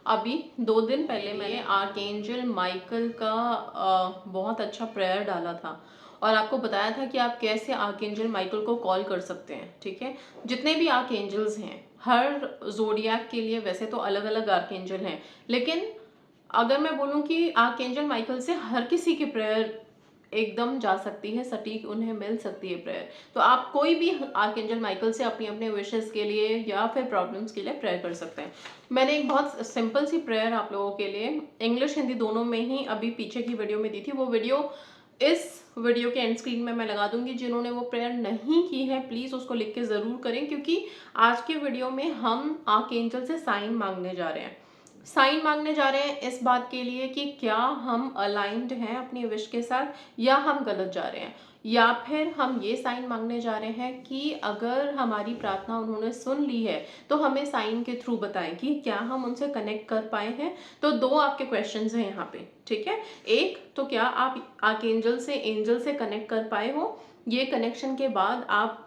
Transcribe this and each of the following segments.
अभी 2 दिन पहले मैंने आर्कएंजल माइकल का बहुत अच्छा प्रेयर डाला था और आपको बताया था कि आप कैसे आर्कएंजल माइकल को कॉल कर सकते हैं। ठीक है, जितने भी आर्कएंजल्स हैं, हर जोडियाक के लिए वैसे तो अलग अलग आर्कएंजल हैं, लेकिन अगर मैं बोलूं कि आर्कएंजल माइकल से हर किसी की प्रेयर एकदम जा सकती है, सटीक उन्हें मिल सकती है प्रेयर। तो आप कोई भी आर्कएंजल माइकल से अपनी अपने विशेस के लिए या फिर प्रॉब्लम्स के लिए प्रेयर कर सकते हैं। मैंने एक बहुत सिंपल सी प्रेयर आप लोगों के लिए इंग्लिश हिंदी दोनों में ही अभी पीछे की वीडियो में दी थी। वो वीडियो इस वीडियो के एंड स्क्रीन में मैं लगा दूंगी। जिन्होंने वो प्रेयर नहीं की है प्लीज़ उसको लिख के ज़रूर करें, क्योंकि आज के वीडियो में हम आर्कएंजल से साइन मांगने जा रहे हैं। साइन मांगने जा रहे हैं इस बात के लिए कि क्या हम अलाइंड हैं अपनी विश के साथ या हम गलत जा रहे हैं, या फिर हम ये साइन मांगने जा रहे हैं कि अगर हमारी प्रार्थना उन्होंने सुन ली है तो हमें साइन के थ्रू बताएं कि क्या हम उनसे कनेक्ट कर पाए हैं। तो दो आपके क्वेश्चंस हैं यहाँ पे। ठीक है, एक तो क्या आप आर्कएंजल से एंजल से कनेक्ट कर पाए हो, ये कनेक्शन के बाद आप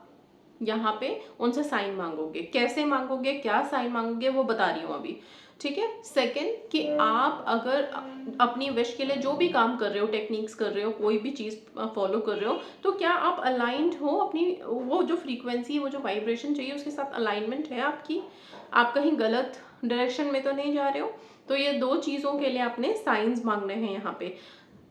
यहाँ पे उनसे साइन मांगोगे। कैसे मांगोगे, क्या साइन मांगोगे, वो बता रही हूँ अभी। ठीक है, सेकंड कि आप अगर अपनी विश के लिए जो भी काम कर रहे हो, टेक्निक्स कर रहे हो, कोई भी चीज़ फॉलो कर रहे हो, तो क्या आप अलाइंड हो अपनी वो जो फ्रीक्वेंसी, वो जो वाइब्रेशन चाहिए उसके साथ अलाइनमेंट है आपकी, आप कहीं गलत डायरेक्शन में तो नहीं जा रहे हो। तो ये दो चीज़ों के लिए आपने साइंस मांगने हैं यहाँ पे।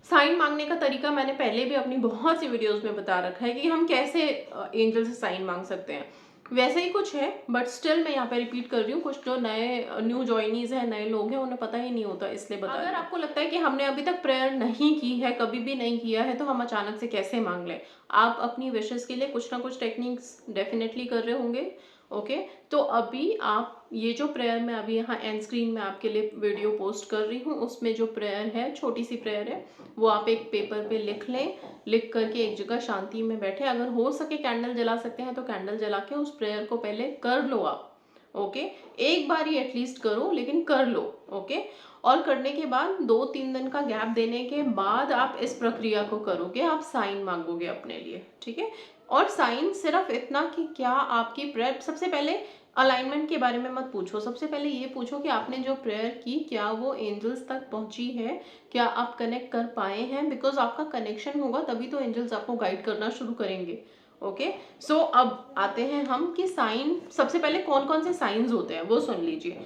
साइन मांगने का तरीका मैंने पहले भी अपनी बहुत सी वीडियोस में बता रखा है कि हम कैसे एंजल से साइन मांग सकते हैं। वैसे ही कुछ है, बट स्टिल मैं यहाँ पे रिपीट कर रही हूँ। कुछ जो नए न्यू जॉइनीज हैं, नए लोग हैं, उन्हें पता ही नहीं होता, इसलिए बता रही हूँ। अगर आपको लगता है कि हमने अभी तक प्रेयर नहीं की है, कभी भी नहीं किया है, तो हम अचानक से कैसे मांग लें। आप अपनी विशेस के लिए कुछ ना कुछ टेक्निक्स डेफिनेटली कर रहे होंगे। ओके, तो अभी आप ये जो प्रेयर मैं अभी यहाँ एंड स्क्रीन में आपके लिए वीडियो पोस्ट कर रही हूँ, उसमें जो प्रेयर है, छोटी सी प्रेयर है, वो आप एक पेपर पे लिख लें। लिख करके एक जगह शांति में बैठे, अगर हो सके कैंडल जला सकते हैं तो कैंडल जला के उस प्रेयर को पहले कर लो आप। ओके, एक बार ही एटलीस्ट करो, लेकिन कर लो। ओके, और करने के बाद 2-3 दिन का गैप देने के बाद आप इस प्रक्रिया को करोगे, आप साइन मांगोगे अपने लिए। ठीक है, और साइन सिर्फ इतना कि क्या आपकी प्रेयर, सबसे पहले अलाइनमेंट के बारे में मत पूछो, सबसे पहले ये पूछो कि आपने जो प्रेयर की क्या वो एंजल्स तक पहुंची है, क्या आप कनेक्ट कर पाए हैं। बिकॉज आपका कनेक्शन होगा तभी तो एंजल्स आपको गाइड करना शुरू करेंगे। ओके, सो अब आते हैं हम कि साइन, सबसे पहले कौन कौन से साइंस होते हैं वो सुन लीजिए।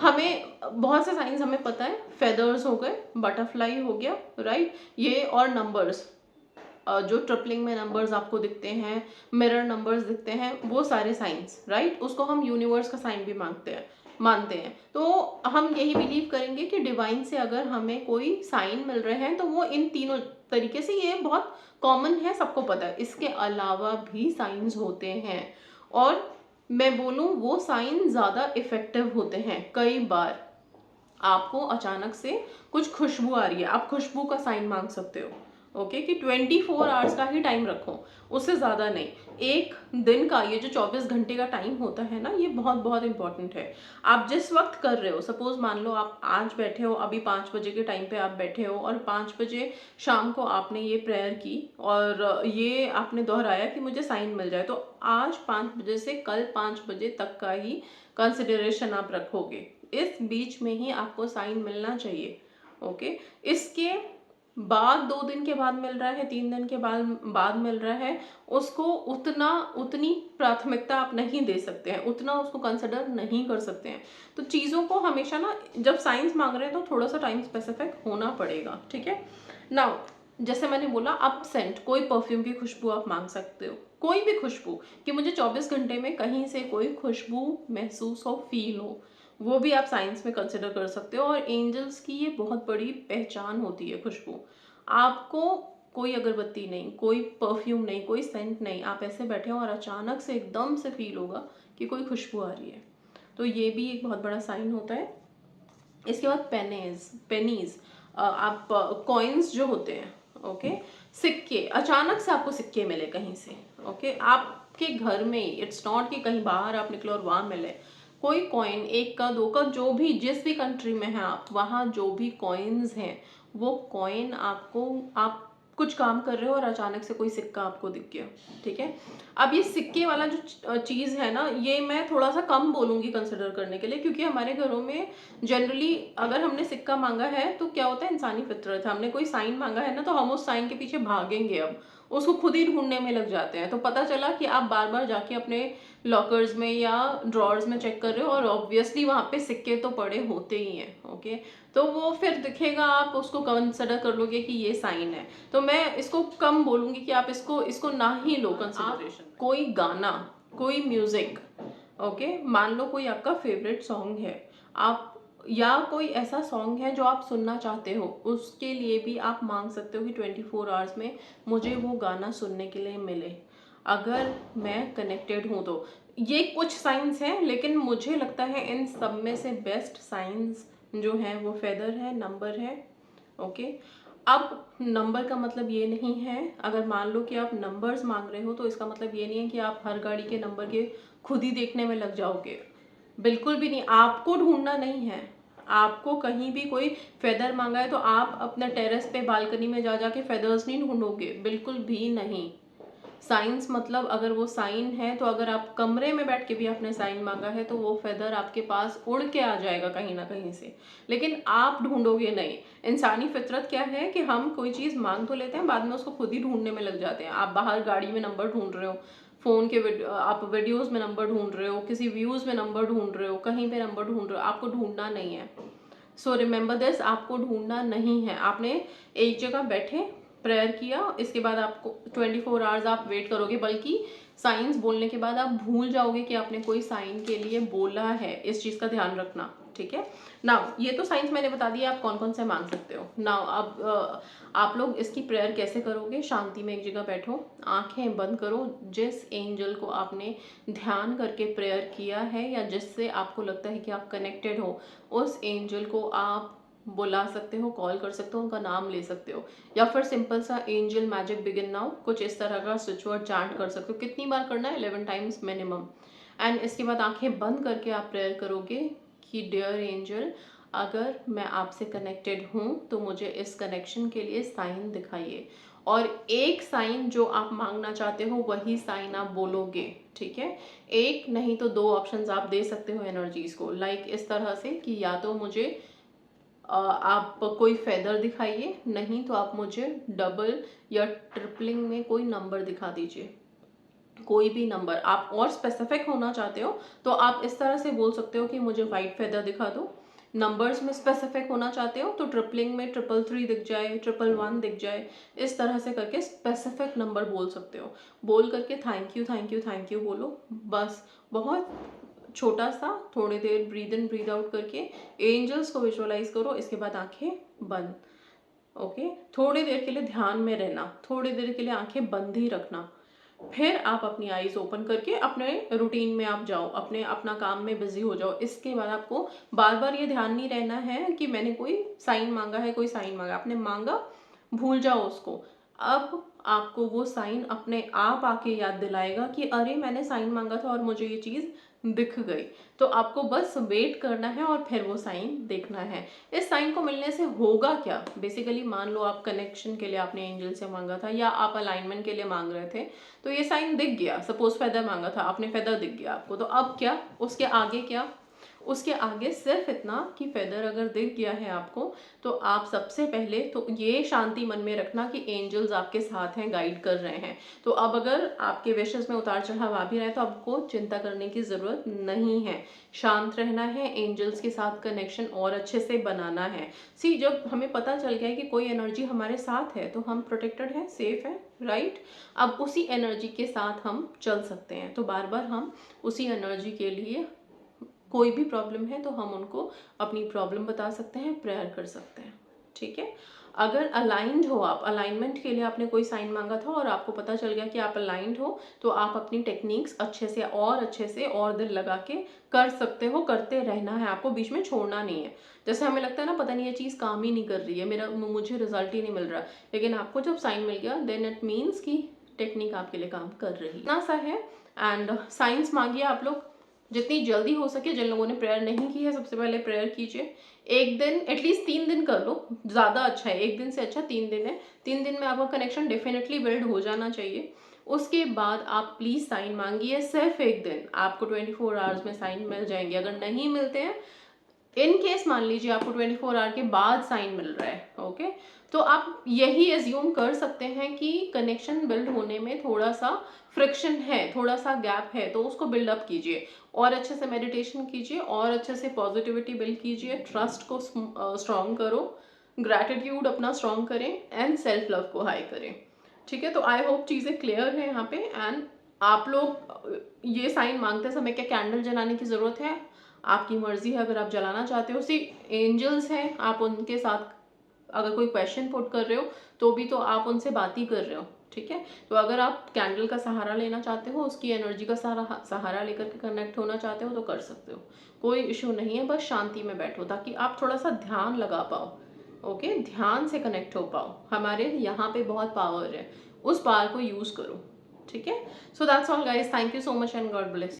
हमें बहुत से साइंस हमें पता है, फेदर्स हो गए, बटरफ्लाई हो गया, राइट, ये, और नंबर्स, जो ट्रिपलिंग में नंबर्स आपको दिखते हैं, मिरर नंबर्स दिखते हैं, वो सारे साइंस, राइट, उसको हम यूनिवर्स का साइन भी मानते हैं। तो हम यही बिलीव करेंगे कि डिवाइन से अगर हमें कोई साइन मिल रहे हैं तो वो इन तीनों तरीके से, ये बहुत कॉमन है, सबको पता है। इसके अलावा भी साइंस होते हैं, और मैं बोलूँ वो साइन ज़्यादा इफेक्टिव होते हैं। कई बार आपको अचानक से कुछ खुशबू आ रही है, आप खुशबू का साइन मांग सकते हो। ओके, कि 24 आवर्स का ही टाइम रखो, उससे ज़्यादा नहीं। एक दिन का ये जो 24 घंटे का टाइम होता है ना, ये बहुत बहुत इंपॉर्टेंट है। आप जिस वक्त कर रहे हो, सपोज मान लो आप आज बैठे हो, अभी 5 बजे के टाइम पे आप बैठे हो, और 5 बजे शाम को आपने ये प्रेयर की और ये आपने दोहराया कि मुझे साइन मिल जाए, तो आज 5 बजे से कल 5 बजे तक का ही कंसिडरेशन आप रखोगे। इस बीच में ही आपको साइन मिलना चाहिए। ओके, इसके बाद 2 दिन के बाद मिल रहा है, 3 दिन के बाद मिल रहा है, उसको उतनी प्राथमिकता आप नहीं दे सकते हैं, उतना उसको कंसिडर नहीं कर सकते हैं। तो चीज़ों को हमेशा ना, जब साइंस मांग रहे हैं तो थोड़ा सा टाइम स्पेसिफिक होना पड़ेगा। ठीक है, नाउ जैसे मैंने बोला, आप सेंट, कोई परफ्यूम की खुशबू आप मांग सकते हो, कोई भी खुशबू, कि मुझे 24 घंटे में कहीं से कोई खुशबू महसूस हो, फील हो, वो भी आप साइंस में कंसिडर कर सकते हो। और एंजल्स की ये बहुत बड़ी पहचान होती है खुशबू। आपको कोई अगरबत्ती नहीं, कोई परफ्यूम नहीं, कोई सेंट नहीं, आप ऐसे बैठे हो और अचानक से एकदम से फील होगा कि कोई खुशबू आ रही है, तो ये भी एक बहुत बड़ा साइन होता है। इसके बाद पेनीज, आप कॉइन्स जो होते हैं, ओके, सिक्के, अचानक से आपको सिक्के मिले कहीं से, ओके, आपके घर में, इट्स नॉट कि कहीं बाहर आप निकलो और वहां मिले, कोई कॉइन, 1 का 2 का, जो भी, जिस भी कंट्री में है आप, वहाँ जो भी कॉइन्स हैं, वो कॉइन आपको, आप कुछ काम कर रहे हो और अचानक से कोई सिक्का आपको दिख गया, ठीक है। अब ये सिक्के वाला जो चीज़ है ना, ये मैं थोड़ा सा कम बोलूँगी कंसिडर करने के लिए, क्योंकि हमारे घरों में जनरली अगर हमने सिक्का मांगा है तो क्या होता है, इंसानी फितरत है, हमने कोई साइन मांगा है ना तो हम उस साइन के पीछे भागेंगे, अब उसको खुद ही ढूंढने में लग जाते हैं। तो पता चला कि आप बार बार जाके अपने लॉकर्स में या ड्रॉर्स में चेक कर रहे हो और ऑब्वियसली वहाँ पे सिक्के तो पड़े होते ही हैं, ओके। तो वो फिर दिखेगा, आप उसको कंसिडर कर लोगे कि ये साइन है। तो मैं इसको कम बोलूँगी कि आप इसको इसको ना ही लो कंसिडरेशन। कोई गाना, कोई म्यूज़िक, ओके, मान लो कोई आपका फेवरेट सॉन्ग है, आप या कोई ऐसा सॉन्ग है जो आप सुनना चाहते हो, उसके लिए भी आप मांग सकते हो कि 24 आवर्स में मुझे वो गाना सुनने के लिए मिले, अगर मैं कनेक्टेड हूँ तो। ये कुछ साइंस हैं, लेकिन मुझे लगता है इन सब में से बेस्ट साइंस जो है वो फेदर है, नंबर है, ओके। अब नंबर का मतलब ये नहीं है, अगर मान लो कि आप नंबर्स मांग रहे हो तो इसका मतलब ये नहीं है कि आप हर गाड़ी के नंबर के खुद ही देखने में लग जाओगे, बिल्कुल भी नहीं। आपको ढूंढना नहीं है, आपको कहीं भी कोई फेदर मांगा है तो आप अपने टेरेस पे बालकनी में जा जाके फेदर्स नहीं ढूंढोगे, बिल्कुल भी नहीं। साइंस मतलब अगर वो साइन है तो अगर आप कमरे में बैठ के भी आपने साइन मांगा है तो वो फेदर आपके पास उड़ के आ जाएगा कहीं ना कहीं से, लेकिन आप ढूंढोगे नहीं। इंसानी फितरत क्या है कि हम कोई चीज़ मांग तो लेते हैं, बाद में उसको खुद ही ढूंढने में लग जाते हैं। आप बाहर गाड़ी में नंबर ढूंढ रहे हो, फ़ोन के आप वीडियोज़ में नंबर ढूंढ रहे हो, किसी व्यूज़ में नंबर ढूंढ रहे हो, कहीं पे नंबर ढूंढ रहे हो, आपको ढूंढना नहीं है। सो रिमेंबर दिस, आपको ढूंढना नहीं है। आपने एक जगह बैठे प्रेयर किया, इसके बाद आपको 24 आवर्स आप वेट करोगे, बल्कि साइंस बोलने के बाद आप भूल जाओगे कि आपने कोई साइन के लिए बोला है। इस चीज़ का ध्यान रखना, ठीक है। नाउ ये तो साइंस मैंने बता दिया आप कौन कौन से मांग सकते हो। नाउ अब आप लोग इसकी प्रेयर कैसे करोगे, शांति में एक जगह बैठो, आंखें बंद करो, जिस एंजल को आपने ध्यान करके प्रेयर किया है या जिससे आपको लगता है कि आप कनेक्टेड हो, उस एंजल को आप बुला सकते हो, कॉल कर सकते हो, उनका नाम ले सकते हो, या फिर सिंपल सा एंजल मैजिक बिगिन नाउ, कुछ इस तरह का स्विच वर्ड चांट कर सकते हो। कितनी बार करना है, 11 टाइम्स मिनिमम। एंड इसके बाद आंखें बंद करके आप प्रेयर करोगे कि डियर एंजल, अगर मैं आपसे कनेक्टेड हूँ तो मुझे इस कनेक्शन के लिए साइन दिखाइए, और एक साइन जो आप मांगना चाहते हो वही साइन आप बोलोगे, ठीक है। एक नहीं तो दो ऑप्शंस आप दे सकते हो एनर्जीज को, लाइक इस तरह से कि या तो मुझे आप कोई फेदर दिखाइए, नहीं तो आप मुझे डबल या ट्रिपलिंग में कोई नंबर दिखा दीजिए, कोई भी नंबर। आप और स्पेसिफिक होना चाहते हो तो आप इस तरह से बोल सकते हो कि मुझे वाइट फेदर दिखा दो। नंबर्स में स्पेसिफिक होना चाहते हो तो ट्रिपलिंग में 333 दिख जाए, 111 दिख जाए, इस तरह से करके स्पेसिफिक नंबर बोल सकते हो। बोल करके thank you thank you thank you बोलो, बस। बहुत छोटा सा, थोड़ी देर ब्रीद इन ब्रीद आउट करके एंजल्स को विजुअलाइज करो, इसके बाद आंखें बंद, ओके। थोड़ी देर के लिए ध्यान में रहना, थोड़ी देर के लिए आंखें बंद ही रखना, फिर आप अपनी आईज ओपन करके अपने रूटीन में आप जाओ, अपना काम में बिजी हो जाओ। इसके बाद आपको बार बार ये ध्यान नहीं रहना है कि मैंने कोई साइन मांगा है, कोई साइन मांगा, आपने मांगा, भूल जाओ उसको। अब आपको वो साइन अपने आप आके याद दिलाएगा कि अरे मैंने साइन मांगा था और मुझे ये चीज़ दिख गई। तो आपको बस वेट करना है और फिर वो साइन देखना है। इस साइन को मिलने से होगा क्या, बेसिकली मान लो आप कनेक्शन के लिए आपने एंजल से मांगा था या आप अलाइनमेंट के लिए मांग रहे थे, तो ये साइन दिख गया। सपोज फेदर मांगा था आपने, फेदर दिख गया आपको, तो अब क्या, उसके आगे क्या, उसके आगे सिर्फ इतना कि फेदर अगर दिख गया है आपको, तो आप सबसे पहले तो ये शांति मन में रखना कि एंजल्स आपके साथ हैं, गाइड कर रहे हैं। तो अब अगर आपके विशेष में उतार चढ़ाव आ भी रहा है तो आपको चिंता करने की ज़रूरत नहीं है, शांत रहना है, एंजल्स के साथ कनेक्शन और अच्छे से बनाना है। सी, जब हमें पता चल गया है कि कोई एनर्जी हमारे साथ है तो हम प्रोटेक्टेड हैं, सेफ हैं, राइट। अब उसी एनर्जी के साथ हम चल सकते हैं, तो बार बार हम उसी एनर्जी के लिए, कोई भी प्रॉब्लम है तो हम उनको अपनी प्रॉब्लम बता सकते हैं, प्रेयर कर सकते हैं, ठीक है। अगर अलाइंड हो आप, अलाइनमेंट के लिए आपने कोई साइन मांगा था और आपको पता चल गया कि आप अलाइंड हो, तो आप अपनी टेक्निक्स अच्छे से और दिल लगा के कर सकते हो, करते रहना है आपको, बीच में छोड़ना नहीं है। जैसे हमें लगता है ना, पता नहीं ये चीज़ काम ही नहीं कर रही है, मुझे रिजल्ट ही नहीं मिल रहा, लेकिन आपको जब साइन मिल गया देन इट मीन्स कि टेक्निक आपके लिए काम कर रही, इतना सा है। एंड साइंस मांगिए आप लोग, जितनी जल्दी हो सके, जिन लोगों ने प्रेयर नहीं की है सबसे पहले प्रेयर कीजिए। एक दिन एटलीस्ट 3 दिन कर लो, ज़्यादा अच्छा है, 1 दिन से अच्छा 3 दिन है। 3 दिन में आपका कनेक्शन डेफिनेटली बिल्ड हो जाना चाहिए। उसके बाद आप प्लीज़ साइन मांगिए, सिर्फ 1 दिन, आपको 24 आवर्स में साइन मिल जाएंगे। अगर नहीं मिलते हैं, इन केस मान लीजिए आपको 24 आवर के बाद साइन मिल रहा है, ओके, तो आप यही एज्यूम कर सकते हैं कि कनेक्शन बिल्ड होने में थोड़ा सा फ्रिक्शन है, थोड़ा सा गैप है, तो उसको बिल्डअप कीजिए और अच्छे से मेडिटेशन कीजिए और अच्छे से पॉजिटिविटी बिल्ड कीजिए, ट्रस्ट को स्ट्रॉन्ग करो, ग्रैटिट्यूड अपना स्ट्रॉन्ग करें एंड सेल्फ लव को हाई करें। ठीक है, तो आई होप चीज़ें क्लियर है यहाँ पे। एंड आप लोग ये साइन मांगते समय क्या कैंडल जलाने की ज़रूरत है? आपकी मर्जी है, अगर आप जलाना चाहते हो। सी एंजल्स हैं, आप उनके साथ अगर कोई क्वेश्चन पुट कर रहे हो तो भी तो आप उनसे बात ही कर रहे हो, ठीक है। तो अगर आप कैंडल का सहारा लेना चाहते हो, उसकी एनर्जी का सहारा लेकर के कनेक्ट होना चाहते हो तो कर सकते हो, कोई इशू नहीं है। बस शांति में बैठो ताकि आप थोड़ा सा ध्यान लगा पाओ, ओके, ध्यान से कनेक्ट हो पाओ। हमारे यहाँ पे बहुत पावर है, उस पावर को यूज़ करो, ठीक है। So that's all guys, thank you so much and God bless.